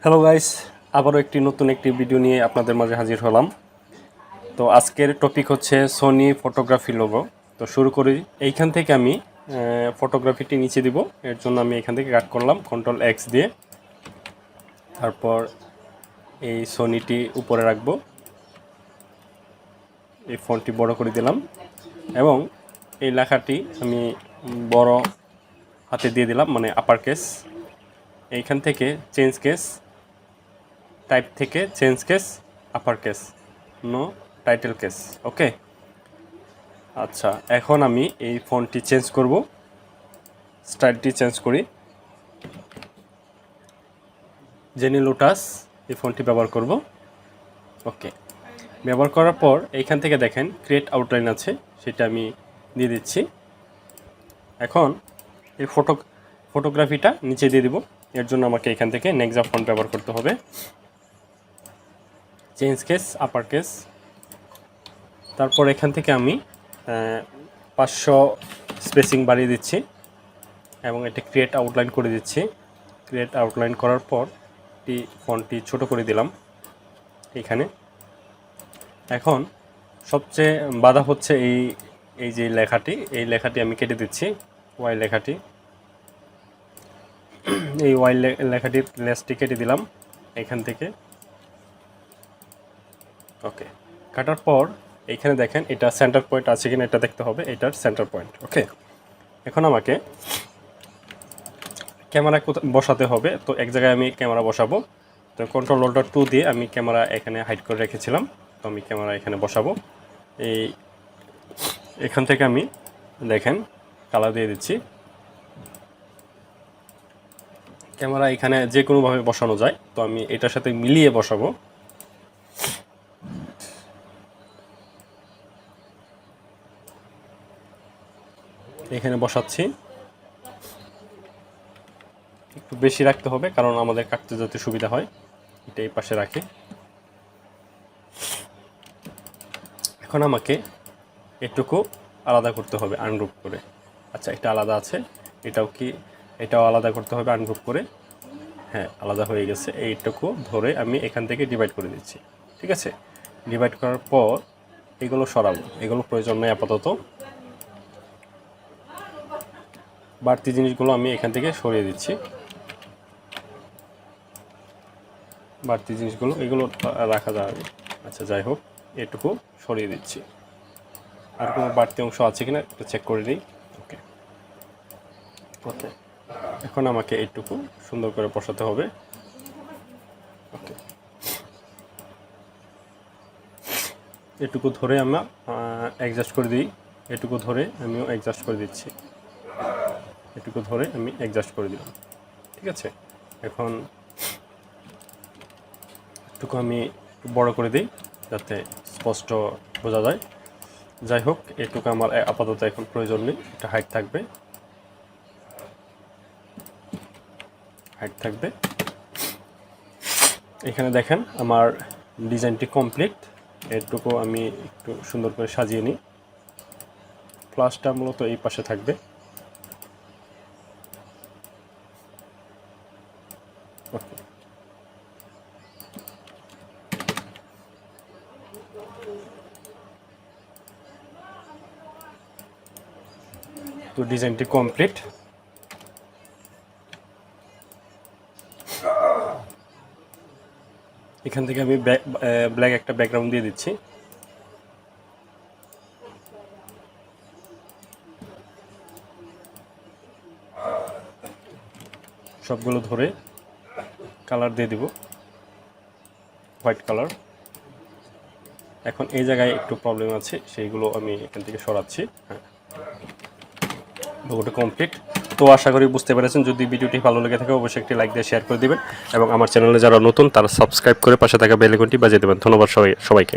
Hello guys, আবারও একটি video নিয়ে আপনাদের মাঝে হাজির হলাম। তো আজকের টপিক হচ্ছে সোনি ফটোগ্রাফি লোগো। তো শুরু করি। এইখান থেকে আমি ফটোগ্রাফিটি নিচে দিব। এর জন্য আমি এখান থেকে কাট করলাম কন্ট্রোল এক্স দিয়ে। তারপর এই সোনিটি উপরে রাখবো, এই ফন্টটি বড় করে দিলাম এবং এই লেখাটি আমি বড় হাতে দিয়ে দিলাম, মানে আপার কেস। এইখান থেকে চেঞ্জ কেস, টাইপ থেকে change case, upper case, no title case. Okay, আচ্ছা, এখন আমি এই ফন্টটি চেঞ্জ করব, স্টাইলটি চেঞ্জ করি। জেনি লোটাস এই ফন্টটি ব্যবহার করব। ওকে, ব্যবহার করার পর এইখান থেকে দেখেন ক্রিয়েট আউটলাইন আছে, সেটা আমি দিয়ে দিচ্ছি। এখন এই ফটোগ্রাফিটা নিচে দিয়ে দিব। এর জন্য আমাকে এখান থেকে নেক্সা ফন্ট ব্যবহার করতে হবে। Change case, upper case. তারপর এখান থেকে আমি 500 স্পেসিং বাড়িয়ে দিচ্ছি এবং এটা ক্রিয়েট আউটলাইন করে দিচ্ছি। ক্রিয়েট আউটলাইন করার পর ফন্টটি ছোট করে দিলাম এখানে। এখন সবচেয়ে বাধা হচ্ছে এই যে লেখাটি আমি কেটে দিচ্ছি, ওয়াই লেখাটি। এই ওয়াই লেখাটির লেসটি কেটে দিলাম এখান থেকে। ওকে, কাটার পর এইখানে দেখেন এটা সেন্টার পয়েন্ট আছে কিনা এটা দেখতে হবে, এটার সেন্টার পয়েন্ট। ওকে, এখন আমাকে ক্যামেরা বসাতে হবে। তো এক জায়গায় আমি ক্যামেরা বসাবো। তো কন্ট্রোল অল্টার 2 দিয়ে আমি ক্যামেরা এখানে হাইড করে রেখেছিলাম। তো আমি ক্যামেরা এখানে বসাবো। এখান থেকে আমি দেখেন কালার দিয়ে দিচ্ছি। ক্যামেরা এখানে যে কোনোভাবে বসানো যায়, তো আমি এটার সাথে মিলিয়ে বসাবো। এখানে বসাচ্ছি। একটু বেশি রাখতে হবে কারণ আমাদের কাটতে যাতে সুবিধা হয়। এটা এই পাশে রাখি। এখন আমাকে এটুকু আলাদা করতে হবে আনগ্রুপ করে। আচ্ছা, এটা আলাদা আছে, এটাও আলাদা করতে হবে আনগ্রুপ করে। হ্যাঁ, আলাদা হয়ে গেছে। এইটুকু ধরে আমি এখান থেকে ডিভাইড করে দিচ্ছি। ঠিক আছে, ডিভাইড করার পর এগুলো সরাবো, এগুলো প্রয়োজন নেই আপাতত। বাড়তি জিনিসগুলো আমি এখান থেকে সরিয়ে দিচ্ছি। বাড়তি জিনিসগুলো এগুলো রাখা যাবে। আচ্ছা, যাই হোক, এটুকু সরিয়ে দিচ্ছি। আর কোনো বাড়তি অংশ আছে কিনা একটু চেক করে নিই। ওকে ওকে, এখন আমাকে এইটুকু সুন্দর করে বসাতে হবে। ওকে, এটুকু ধরে আমরা অ্যাডজাস্ট করে দিই। এটুকু ধরে আমিও অ্যাডজাস্ট করে দিচ্ছি। এটুকু ধরে আমি অ্যাডজাস্ট করে দিলাম। ঠিক আছে, এখন এটুকু আমি একটু বড় করে দিই যাতে স্পষ্ট বোঝা যায়। যাই হোক, এটুকু আমার আপাতত এখন প্রয়োজন নেই। এটা হাইট থাকবে। এখানে দেখেন আমার ডিজাইনটি কমপ্লিট। এটুকু আমি একটু সুন্দর করে সাজিয়ে নিই। প্লাসটা মূলত এই পাশে থাকবে। তো ডিজাইনটি কমপ্লিট। এখান থেকে আমি ব্ল্যাক একটা ব্যাকগ্রাউন্ড দিয়ে দিচ্ছি। সবগুলো ধরে কালার দিয়ে দিব, হোয়াইট কালার। এখন এই জায়গায় একটু প্রবলেম আছে, সেইগুলো আমি এখান থেকে সরাচ্ছি। হ্যাঁ, লোগোটা কমপ্লিট। তো আশা করি বুঝতে পেরেছেন। যদি ভিডিওটি ভালো লেগে থাকে অবশ্যই একটি লাইক দিয়ে শেয়ার করে দিবেন এবং আমার চ্যানেলে যারা নতুন তারা সাবস্ক্রাইব করে পাশে থাকা বেল আইকনটি বাজিয়ে দেবেন। ধন্যবাদ সবাইকে।